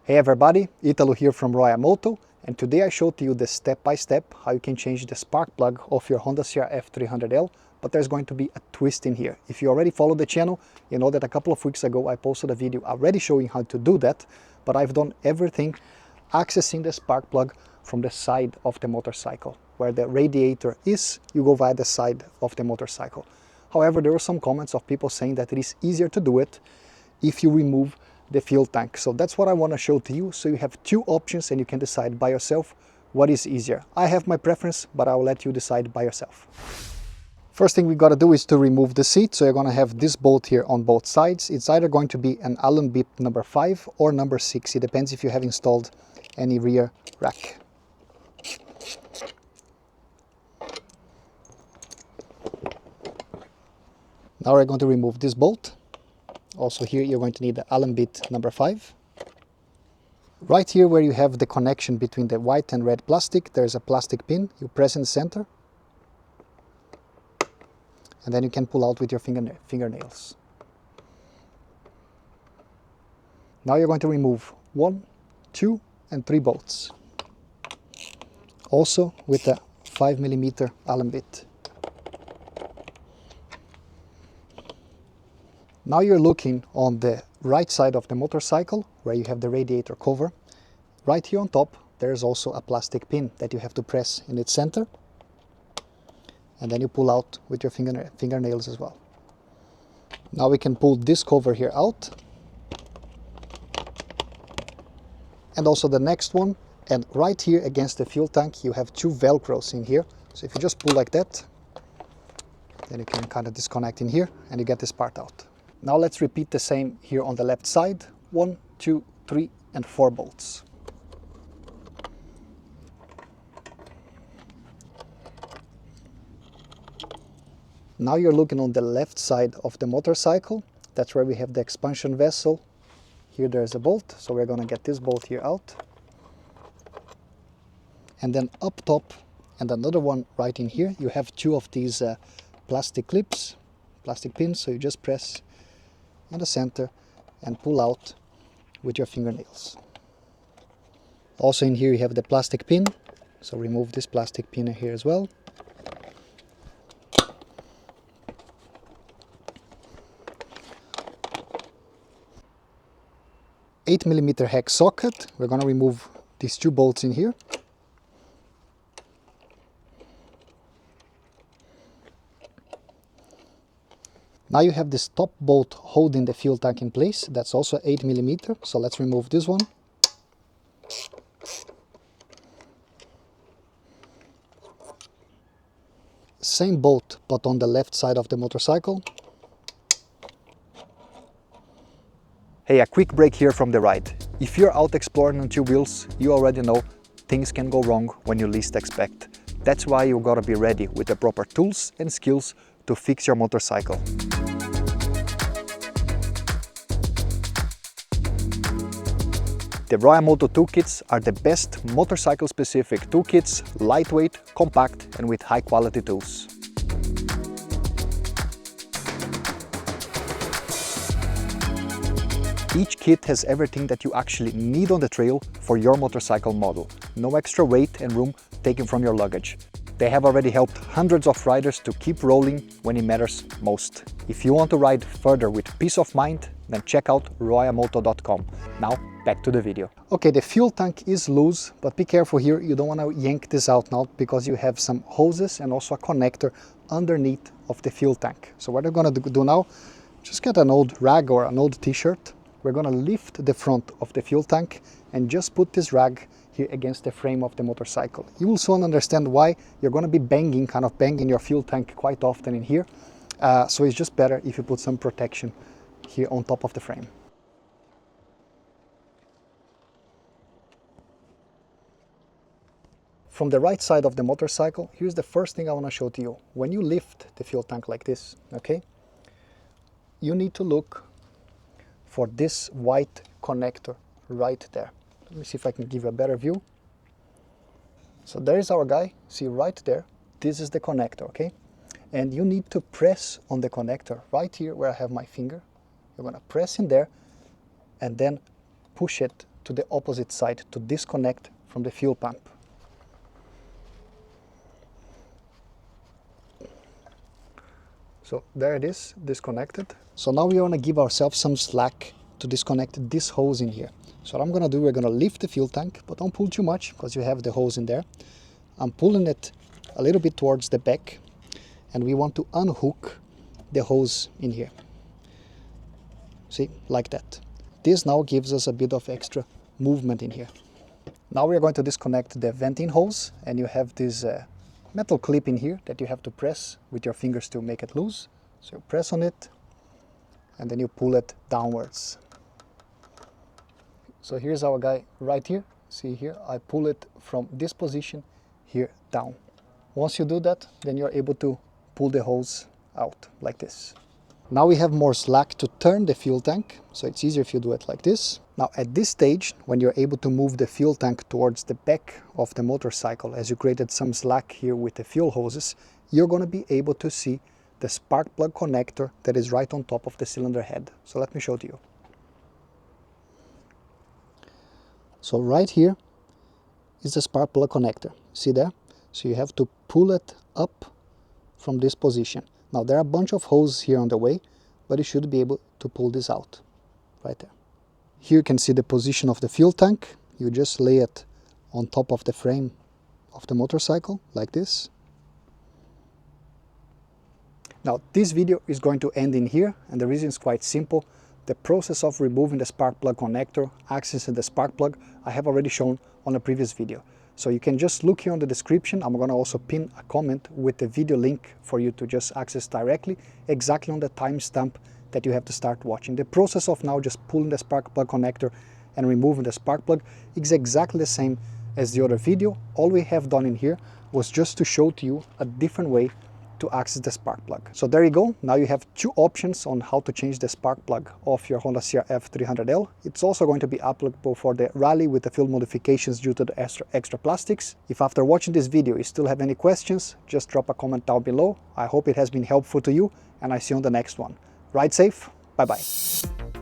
Hey everybody, Italo here from Roia Moto, and today I showed you the step-by-step how you can change the spark plug of your Honda CRF300L, but there's going to be a twist in here. If you already follow the channel, you know that a couple of weeks ago I posted a video already showing how to do that, but I've done everything accessing the spark plug from the side of the motorcycle. Where the radiator is, you go via the side of the motorcycle. However, there were some comments of people saying that it is easier to do it if you remove the fuel tank. So that's what I want to show to you, so you have two options and you can decide by yourself what is easier. I have my preference, but I will let you decide by yourself. First thing we got to do is to remove the seat. So you're going to have this bolt here on both sides. It's either going to be an Allen bit number 5 or number 6. It depends if you have installed any rear rack. Now we're going to remove this bolt. Also here you're going to need the Allen bit number 5. Right here where you have the connection between the white and red plastic, there's a plastic pin. You press in the center and then you can pull out with your fingernails. Now you're going to remove 1, 2 and 3 bolts. Also with a 5mm Allen bit. Now you're looking on the right side of the motorcycle where you have the radiator cover. Right here on top there's also a plastic pin that you have to press in its center. And then you pull out with your fingernails as well. Now we can pull this cover here out. And also the next one. And right here against the fuel tank you have 2 velcros in here. So if you just pull like that, then you can kind of disconnect in here and you get this part out. Now let's repeat the same here on the left side. 1, 2, 3 and 4 bolts. Now you're looking on the left side of the motorcycle. That's where we have the expansion vessel. Here there's a bolt, so we're going to get this bolt here out. And then up top and another one right in here, you have 2 of these plastic clips, plastic pins, so you just press in the center and pull out with your fingernails. Also in here you have the plastic pin, so remove this plastic pin here as well. $8mm hex socket. We're going to remove these 2 bolts in here. Now you have this top bolt holding the fuel tank in place. That's also 8mm. So let's remove this one. Same bolt, but on the left side of the motorcycle. Hey, a quick break here from the ride. If you're out exploring on 2 wheels, you already know things can go wrong when you least expect. That's why you gotta be ready with the proper tools and skills to fix your motorcycle. The Roia Moto Tool Kits are the best motorcycle-specific toolkits, lightweight, compact and with high-quality tools. Each kit has everything that you actually need on the trail for your motorcycle model. No extra weight and room taken from your luggage. They have already helped hundreds of riders to keep rolling when it matters most. If you want to ride further with peace of mind, then check out royamoto.com. Now, back to the video. Okay, the fuel tank is loose, but be careful here. You don't want to yank this out now because you have some hoses and also a connector underneath of the fuel tank. So what we're going to do now, just get an old rag or an old t-shirt. We're going to lift the front of the fuel tank and just put this rag here against the frame of the motorcycle. You will soon understand why. You're going to be kind of banging your fuel tank quite often in here. So it's just better if you put some protection here on top of the frame. From the right side of the motorcycle, here's the first thing I want to show to you. When you lift the fuel tank like this, okay, you need to look for this white connector right there. Let me see if I can give you a better view. So there is our guy, see right there, this is the connector, okay? And you need to press on the connector right here where I have my finger. You're gonna press in there and then push it to the opposite side to disconnect from the fuel pump. So there it is, disconnected. So now we want to give ourselves some slack to disconnect this hose in here. So what I'm going to do, we're going to lift the fuel tank, but don't pull too much because you have the hose in there. I'm pulling it a little bit towards the back, and we want to unhook the hose in here. See, like that. This now gives us a bit of extra movement in here. Now we are going to disconnect the venting hose, and you have this metal clip in here that you have to press with your fingers to make it loose. So you press on it and then you pull it downwards. So here's our guy right here. See here, I pull it from this position here down. Once you do that, then you're able to pull the hose out like this. Now we have more slack to turn the fuel tank, so it's easier if you do it like this. Now at this stage, when you're able to move the fuel tank towards the back of the motorcycle, as you created some slack here with the fuel hoses, you're going to be able to see the spark plug connector that is right on top of the cylinder head. So let me show to you. So right here is the spark plug connector. See there? So you have to pull it up from this position. Now there are a bunch of hoses here on the way, but you should be able to pull this out right there. Here you can see the position of the fuel tank. You just lay it on top of the frame of the motorcycle like this. Now this video is going to end in here, and the reason is quite simple. The process of removing the spark plug connector, accessing the spark plug, I have already shown on a previous video. So you can just look here on the description. I'm going to also pin a comment with the video link for you to just access directly, exactly on the timestamp that you have to start watching. The process of now just pulling the spark plug connector and removing the spark plug is exactly the same as the other video. All we have done in here was just to show to you a different way to access the spark plug. So there you go. Now you have two options on how to change the spark plug of your Honda CRF300L. It's also going to be applicable for the Rally with the field modifications due to the extra plastics. If after watching this video you still have any questions, just drop a comment down below. I hope it has been helpful to you, and I see you on the next one. Ride safe. Bye bye.